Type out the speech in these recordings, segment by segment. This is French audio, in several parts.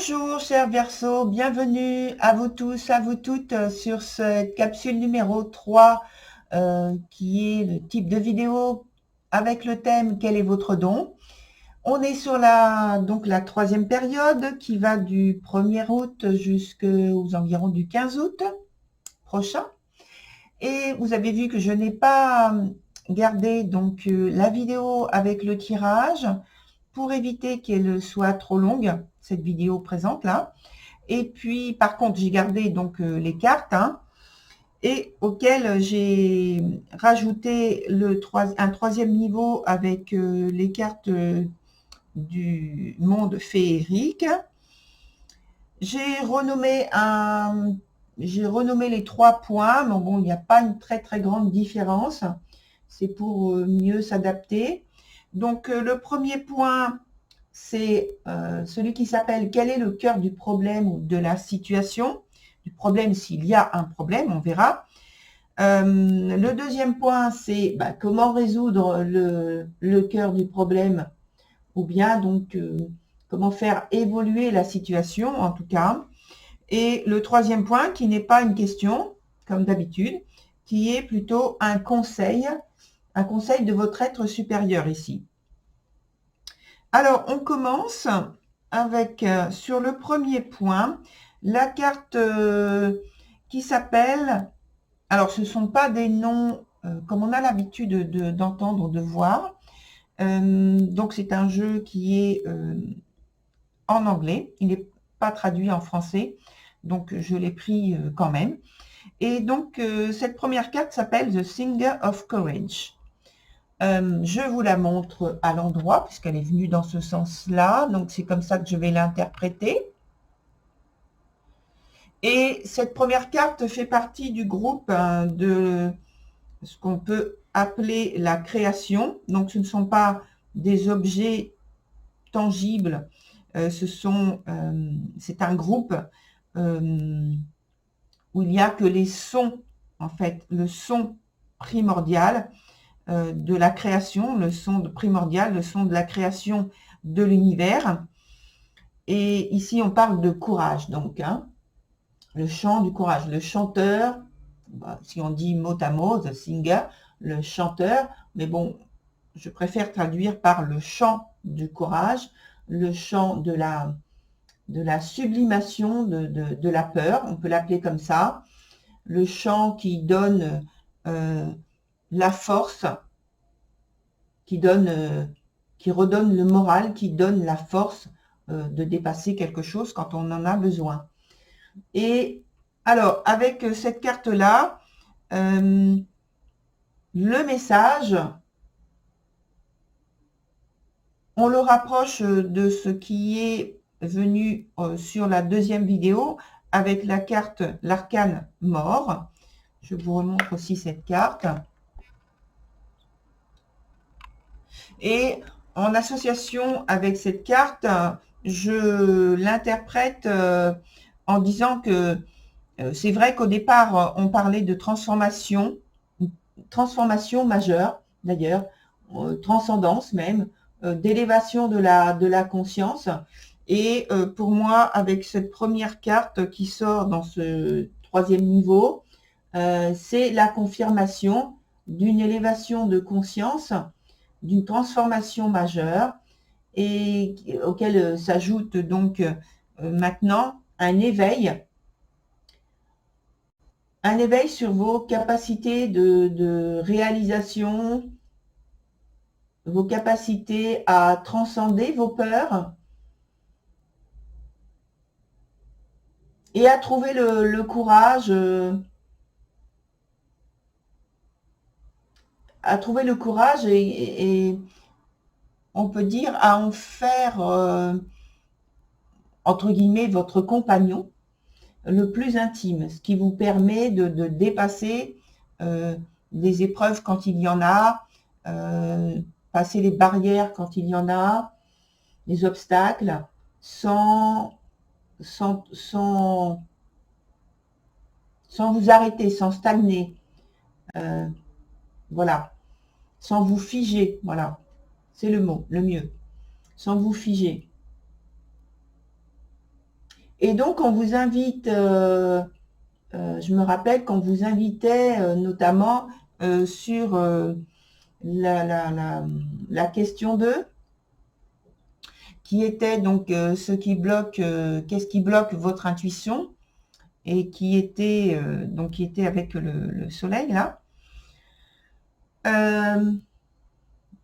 Bonjour chers Verseaux, bienvenue à vous tous, à vous toutes sur cette capsule numéro 3 qui est le type de vidéo avec le thème Quel est votre don? On est sur la troisième période qui va du 1er août jusqu'aux environs du 15 août prochain. Et vous avez vu que je n'ai pas gardé la vidéo avec le tirage pour éviter qu'elle soit trop longue, cette vidéo présente là. Et puis, par contre, j'ai gardé les cartes et auquel j'ai rajouté un troisième niveau avec les cartes du monde féerique. J'ai renommé les 3 points, mais bon, il n'y a pas une très très grande différence. C'est pour mieux s'adapter. Donc, le premier point, c'est celui qui s'appelle « Quel est le cœur du problème ou de la situation ?» Du problème, s'il y a un problème, on verra. Le deuxième point, c'est comment résoudre le cœur du problème ou bien comment faire évoluer la situation, en tout cas. Et le troisième point, qui n'est pas une question, comme d'habitude, qui est plutôt un conseil de votre être supérieur ici. Alors, on commence avec, sur le premier point, la carte qui s'appelle... Alors, ce ne sont pas des noms comme on a l'habitude d'entendre, de voir. Donc, c'est un jeu qui est en anglais. Il n'est pas traduit en français. Donc, je l'ai pris quand même. Et donc, cette première carte s'appelle The Singer of Courage. Je vous la montre à l'endroit, puisqu'elle est venue dans ce sens-là. Donc, c'est comme ça que je vais l'interpréter. Et cette première carte fait partie du groupe de ce qu'on peut appeler la création. Donc, ce ne sont pas des objets tangibles. C'est un groupe où il n'y a que les sons, en fait, le son primordial de la création, le son primordial, le son de la création de l'univers. Et ici, on parle de courage, donc, le chant du courage. Le chanteur, si on dit mot à mot, the singer, le chanteur, mais bon, je préfère traduire par le chant du courage, le chant de la sublimation de la peur, on peut l'appeler comme ça, le chant qui donne la force, qui redonne le moral, qui donne la force de dépasser quelque chose quand on en a besoin. Et alors, avec cette carte-là, le message, on le rapproche de ce qui est venu sur la deuxième vidéo avec la carte, l'arcane mort. Je vous remontre aussi cette carte. Et en association avec cette carte, je l'interprète en disant que c'est vrai qu'au départ, on parlait de transformation majeure d'ailleurs, transcendance même, d'élévation de la conscience. Et pour moi, avec cette première carte qui sort dans ce troisième niveau, c'est la confirmation d'une élévation de conscience, d'une transformation majeure, et auquel s'ajoute donc maintenant un éveil sur vos capacités de réalisation, vos capacités à transcender vos peurs et à trouver le courage, et on peut dire à en faire, entre guillemets, votre compagnon le plus intime, ce qui vous permet de dépasser les épreuves quand il y en a, passer les barrières quand il y en a, les obstacles, sans vous arrêter, sans stagner, voilà, sans vous figer, voilà, c'est le mot, le mieux, sans vous figer. Et donc, on vous invite, je me rappelle qu'on vous invitait notamment sur la question 2, qui était donc ce qui bloque, qu'est-ce qui bloque votre intuition, et qui était avec le soleil là.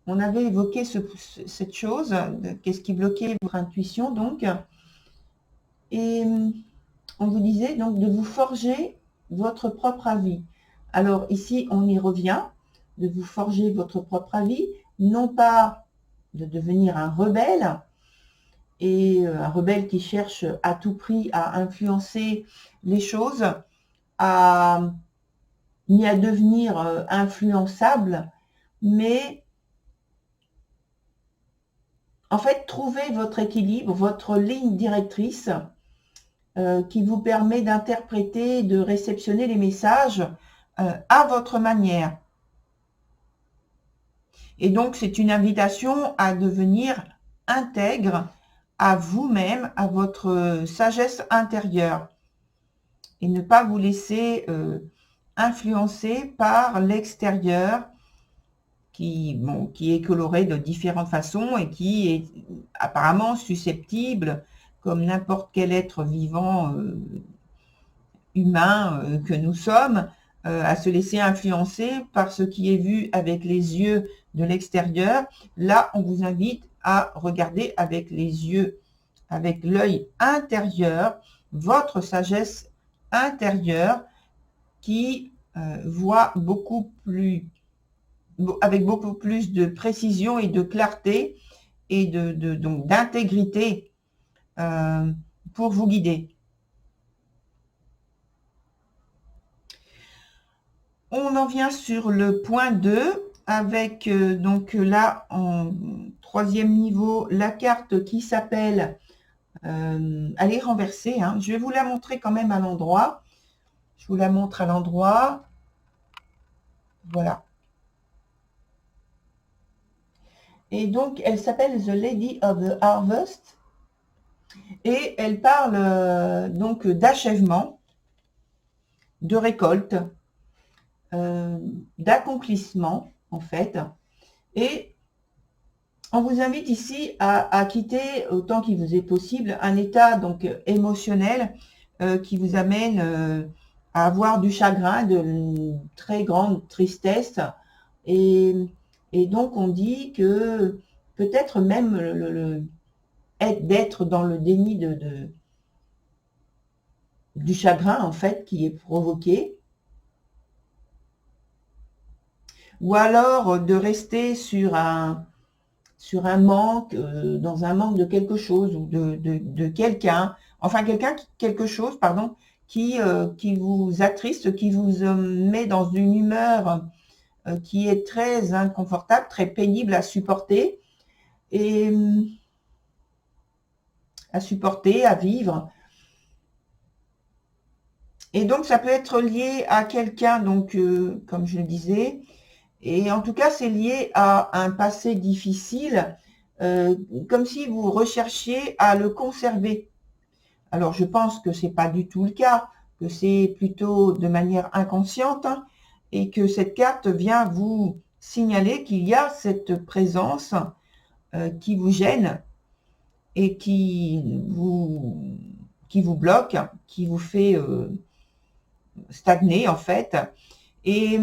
On avait évoqué cette chose, qu'est-ce qui bloquait votre intuition donc, et on vous disait donc de vous forger votre propre avis. Alors ici, on y revient, de vous forger votre propre avis, non pas de devenir un rebelle, et un rebelle qui cherche à tout prix à influencer les choses, ni à devenir influençable, mais en fait, trouver votre équilibre, votre ligne directrice qui vous permet d'interpréter, de réceptionner les messages à votre manière. Et donc, c'est une invitation à devenir intègre à vous-même, à votre sagesse intérieure, et ne pas vous laisser influencer par l'extérieur qui est coloré de différentes façons et qui est apparemment susceptible, comme n'importe quel être vivant humain que nous sommes, à se laisser influencer par ce qui est vu avec les yeux de l'extérieur. Là, on vous invite à regarder avec les yeux, avec l'œil intérieur, votre sagesse intérieure qui voit avec beaucoup plus de précision et de clarté et donc d'intégrité pour vous guider. On en vient sur le point 2 avec donc là en 3e niveau la carte qui s'appelle elle est renversée, hein. Je vais vous la montrer quand même à l'endroit. Je vous la montre à l'endroit. Voilà. Et donc elle s'appelle The Lady of the Harvest et elle parle donc d'achèvement, de récolte, d'accomplissement en fait, et on vous invite ici à quitter autant qu'il vous est possible un état donc émotionnel qui vous amène à avoir du chagrin, de très grande tristesse, et donc on dit que peut-être même d'être dans le déni du chagrin en fait qui est provoqué, ou alors de rester sur un manque, dans un manque de quelque chose ou de quelqu'un, enfin quelque chose, pardon, qui vous attriste, qui vous met dans une humeur qui est très inconfortable, très pénible à supporter, et à vivre. Et donc ça peut être lié à quelqu'un, donc comme je le disais, et en tout cas c'est lié à un passé difficile, comme si vous recherchiez à le conserver. Alors je pense que c'est pas du tout le cas, que c'est plutôt de manière inconsciente, hein, et que cette carte vient vous signaler qu'il y a cette présence qui vous gêne et qui vous bloque, qui vous fait stagner en fait. Et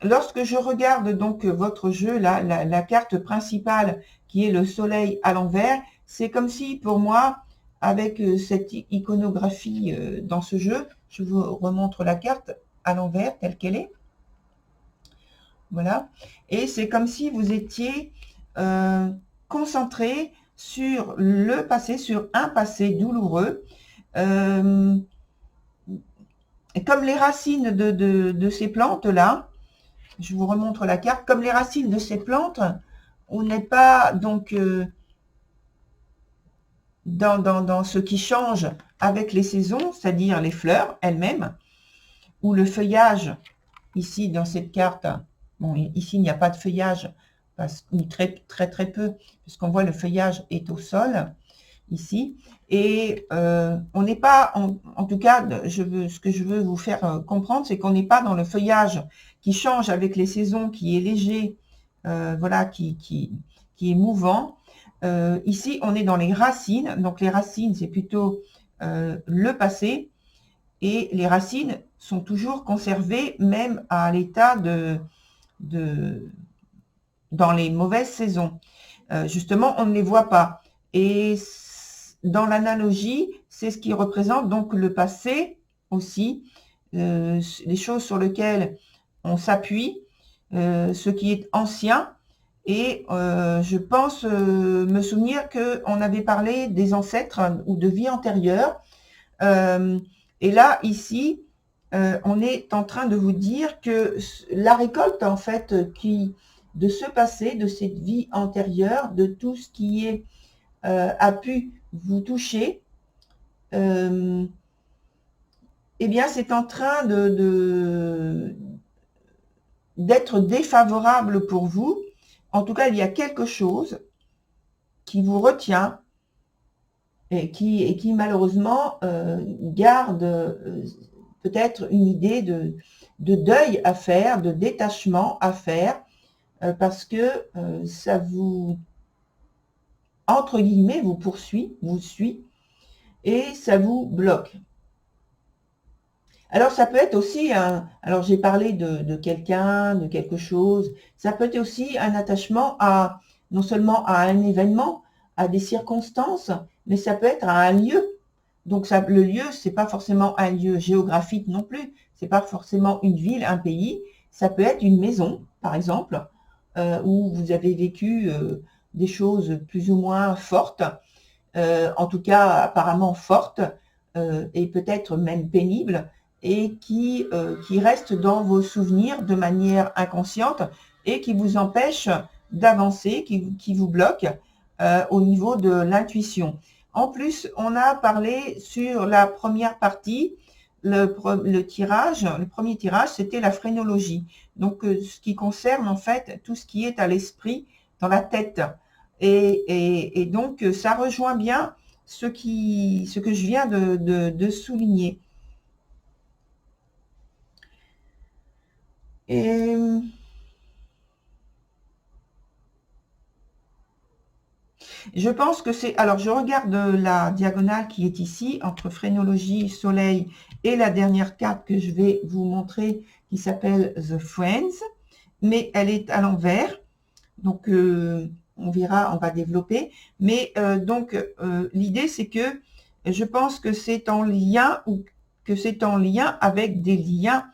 lorsque je regarde donc votre jeu, la carte principale qui est le soleil à l'envers, c'est comme si pour moi, avec cette iconographie dans ce jeu, je vous remontre la carte à l'envers telle qu'elle est. Voilà. Et c'est comme si vous étiez concentré sur le passé, sur un passé douloureux. Comme les racines de ces plantes-là, je vous remontre la carte, comme les racines de ces plantes, on n'est pas donc dans ce qui change avec les saisons, c'est-à-dire les fleurs elles-mêmes, ou le feuillage, ici dans cette carte. Bon, ici il n'y a pas de feuillage, ou très peu, puisqu'on voit le feuillage est au sol, ici. Et on n'est pas, en tout cas, ce que je veux vous faire comprendre, c'est qu'on n'est pas dans le feuillage qui change avec les saisons, qui est léger, voilà, qui est mouvant. Ici, on est dans les racines. Donc, les racines, c'est plutôt le passé. Et les racines sont toujours conservées, même à l'état dans les mauvaises saisons. Justement, on ne les voit pas. Et dans l'analogie, c'est ce qui représente donc le passé aussi, les choses sur lesquelles on s'appuie, ce qui est ancien. Et je pense me souvenir qu'on avait parlé des ancêtres ou de vie antérieure. Et là, ici, on est en train de vous dire que la récolte, en fait, de ce passé, de cette vie antérieure, de tout ce qui est, a pu vous toucher, eh bien, c'est en train d'être défavorable pour vous. En tout cas, il y a quelque chose qui vous retient et qui malheureusement garde peut-être une idée de deuil à faire, de détachement à faire, parce que ça vous, entre guillemets, vous poursuit, vous suit, et ça vous bloque. Alors, ça peut être aussi alors j'ai parlé de quelqu'un, de quelque chose, ça peut être aussi un attachement non seulement à un événement, à des circonstances, mais ça peut être à un lieu. Donc, le lieu, c'est pas forcément un lieu géographique non plus, c'est pas forcément une ville, un pays, ça peut être une maison, par exemple, où vous avez vécu des choses plus ou moins fortes, en tout cas apparemment fortes, et peut-être même pénibles, et qui restent dans vos souvenirs de manière inconsciente et qui vous empêchent d'avancer, qui vous bloquent au niveau de l'intuition. En plus, on a parlé sur la première partie, le premier tirage, c'était la phrénologie. Donc, ce qui concerne en fait tout ce qui est à l'esprit, dans la tête. Et donc, ça rejoint bien ce que je viens de souligner. Et je pense que c'est... Alors, je regarde la diagonale qui est ici, entre phrénologie, soleil, et la dernière carte que je vais vous montrer, qui s'appelle The Friends, mais elle est à l'envers. Donc, on verra, on va développer. Mais donc, l'idée, c'est que je pense que c'est en lien ou que c'est en lien avec des liens,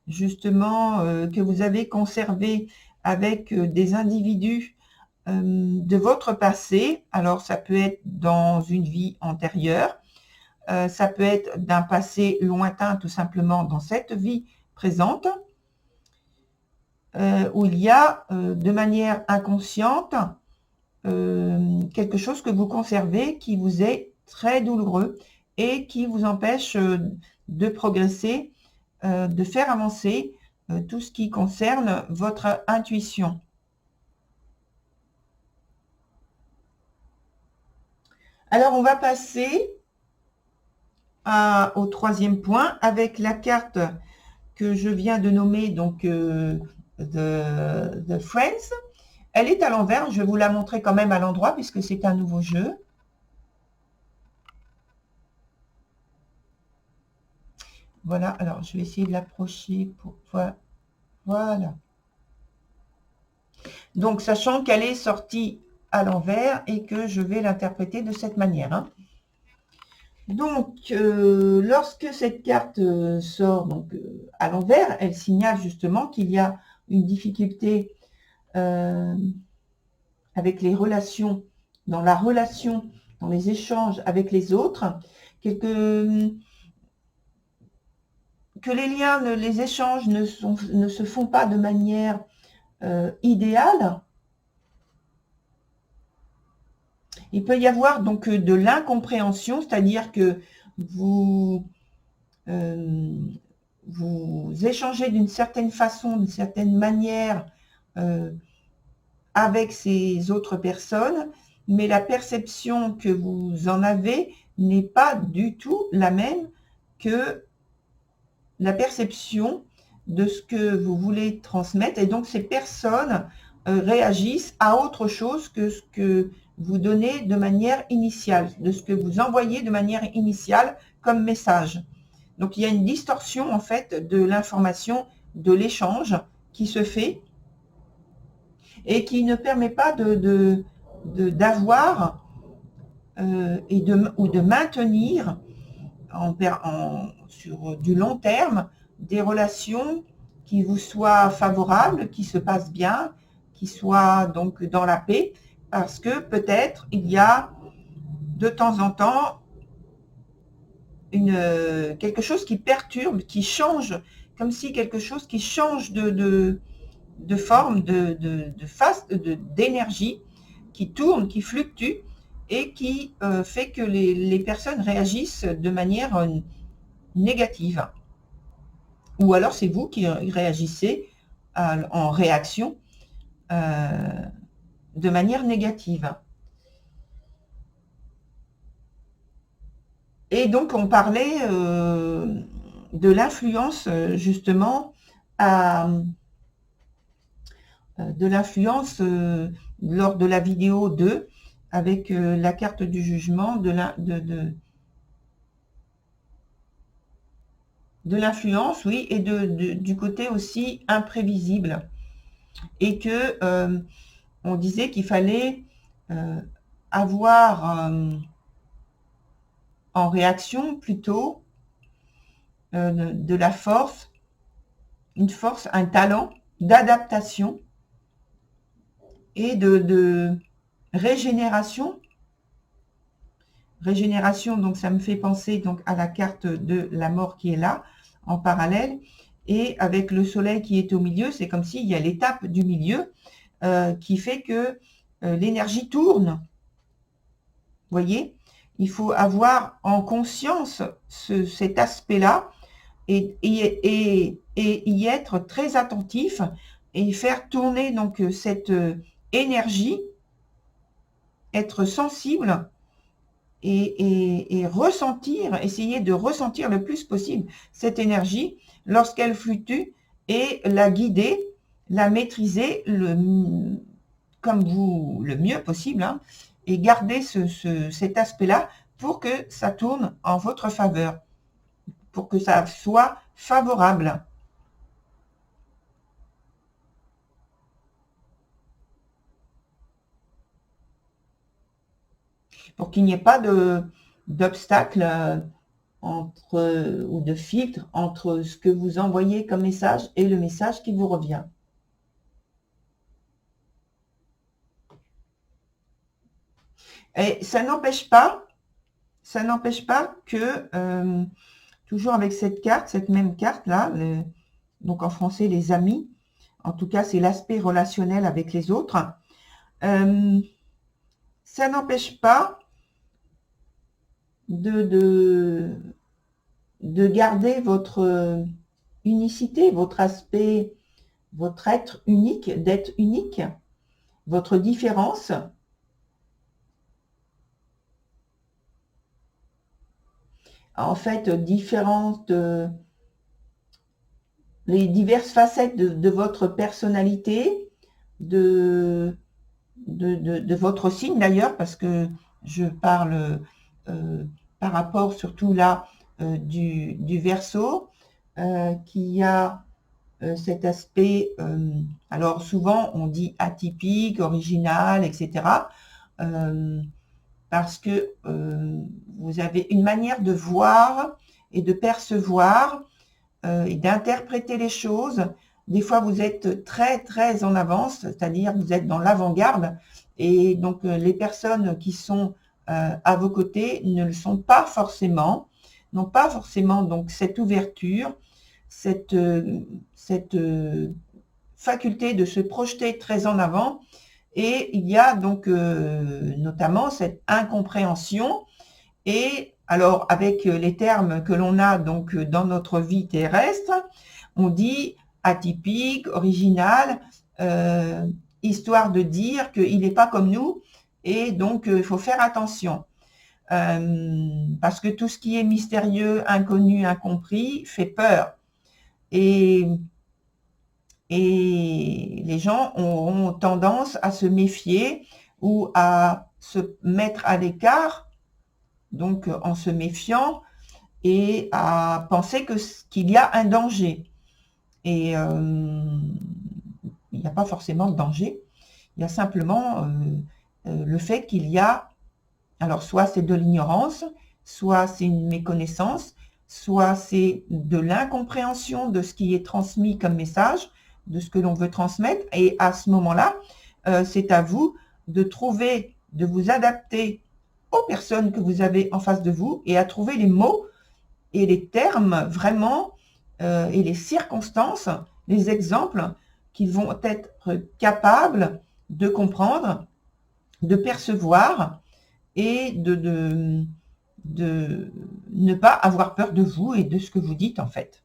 justement, que vous avez conservés avec des individus de votre passé. Alors, ça peut être dans une vie antérieure, ça peut être d'un passé lointain, tout simplement dans cette vie présente, où il y a de manière inconsciente quelque chose que vous conservez qui vous est très douloureux et qui vous empêche de progresser, de faire avancer tout ce qui concerne votre intuition. Alors, on va passer au troisième point avec la carte que je viens de nommer, donc The Friends. Elle est à l'envers, je vais vous la montrer quand même à l'endroit puisque c'est un nouveau jeu. Voilà, alors je vais essayer de l'approcher pour voir. Voilà. Donc, sachant qu'elle est sortie à l'envers et que je vais l'interpréter de cette manière. Hein. Donc, lorsque cette carte sort donc, à l'envers, elle signale justement qu'il y a une difficulté avec les relations, dans la relation, dans les échanges avec les autres, que les liens, les échanges ne se font pas de manière idéale. Il peut y avoir donc de l'incompréhension, c'est-à-dire que vous échangez d'une certaine façon, d'une certaine manière avec ces autres personnes, mais la perception que vous en avez n'est pas du tout la même que la perception de ce que vous voulez transmettre. Et donc, ces personnes réagissent à autre chose que ce que vous donnez de manière initiale, de ce que vous envoyez de manière initiale comme message. Donc, il y a une distorsion, en fait, de l'information, de l'échange qui se fait et qui ne permet pas d'avoir ou de maintenir sur du long terme des relations qui vous soient favorables, qui se passent bien, qui soient donc dans la paix, parce que peut-être il y a de temps en temps quelque chose qui perturbe, qui change, comme si quelque chose qui change de forme, de face, d'énergie, qui tourne, qui fluctue, et qui fait que les personnes réagissent de manière négative. Ou alors c'est vous qui réagissez en réaction de manière négative. Et donc on parlait de l'influence justement de l'influence lors de la vidéo 2 avec la carte du jugement de l'influence, oui, et du côté aussi imprévisible. Et que on disait qu'il fallait avoir en réaction plutôt de la force, une force, un talent d'adaptation et de régénération. Régénération, donc ça me fait penser donc à la carte de la mort qui est là, en parallèle, et avec le soleil qui est au milieu, c'est comme s'il y a l'étape du milieu qui fait que l'énergie tourne. Vous voyez, il faut avoir en conscience cet aspect-là et y être très attentif et faire tourner donc cette énergie, être sensible et ressentir, essayer de ressentir le plus possible cette énergie lorsqu'elle fluctue et la guider, la maîtriser comme vous le mieux possible, hein, et garder cet aspect-là pour que ça tourne en votre faveur, pour que ça soit favorable. Pour qu'il n'y ait pas d'obstacle ou de filtre entre ce que vous envoyez comme message et le message qui vous revient. Et ça n'empêche pas que, toujours avec cette même carte là, donc en français les amis, en tout cas c'est l'aspect relationnel avec les autres, ça n'empêche pas de garder votre unicité, votre aspect, votre être unique, d'être unique, votre différence. En fait, les diverses facettes de votre personnalité, de votre signe d'ailleurs, parce que je parle par rapport surtout là du Verseau, qui a cet aspect, alors souvent on dit atypique, original, etc. Parce que vous avez une manière de voir et de percevoir et d'interpréter les choses. Des fois, vous êtes très, très en avance, c'est-à-dire vous êtes dans l'avant-garde, et donc les personnes qui sont à vos côtés ne le sont pas forcément, n'ont pas forcément donc cette ouverture, cette faculté de se projeter très en avant. Et il y a donc notamment cette incompréhension. Et alors, avec les termes que l'on a donc dans notre vie terrestre, on dit atypique, original, histoire de dire qu'il n'est pas comme nous, et donc il faut faire attention. parce que tout ce qui est mystérieux, inconnu, incompris fait peur. Et les gens auront tendance à se méfier ou à se mettre à l'écart, donc en se méfiant, et à penser qu'il y a un danger. Et il n'y a pas forcément de danger, il y a simplement le fait qu'il y a, alors soit c'est de l'ignorance, soit c'est une méconnaissance, soit c'est de l'incompréhension de ce qui est transmis comme message, de ce que l'on veut transmettre, et à ce moment-là, c'est à vous de trouver, de vous adapter aux personnes que vous avez en face de vous et à trouver les mots et les termes vraiment et les circonstances, les exemples qu'ils vont être capables de comprendre, de percevoir et de ne pas avoir peur de vous et de ce que vous dites en fait.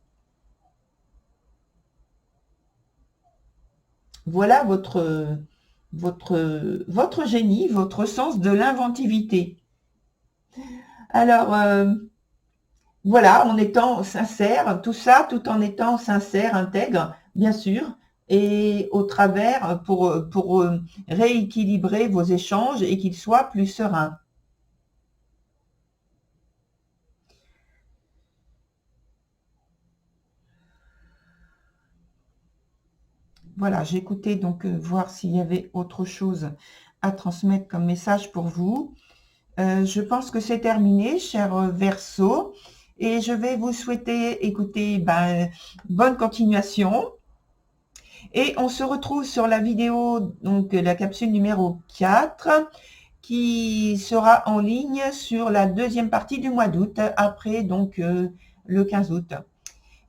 Voilà votre génie, votre sens de l'inventivité. Alors, voilà, en étant sincère, tout ça, tout en étant sincère, intègre, bien sûr, et au travers pour rééquilibrer vos échanges et qu'ils soient plus sereins. Voilà, j'ai écouté donc voir s'il y avait autre chose à transmettre comme message pour vous. Je pense que c'est terminé, cher Verseau, et je vais vous souhaiter, écoutez, bonne continuation. Et on se retrouve sur la vidéo, donc la capsule numéro 4, qui sera en ligne sur la deuxième partie du mois d'août, après donc le 15 août.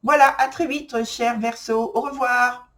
Voilà, à très vite, cher Verseau. Au revoir.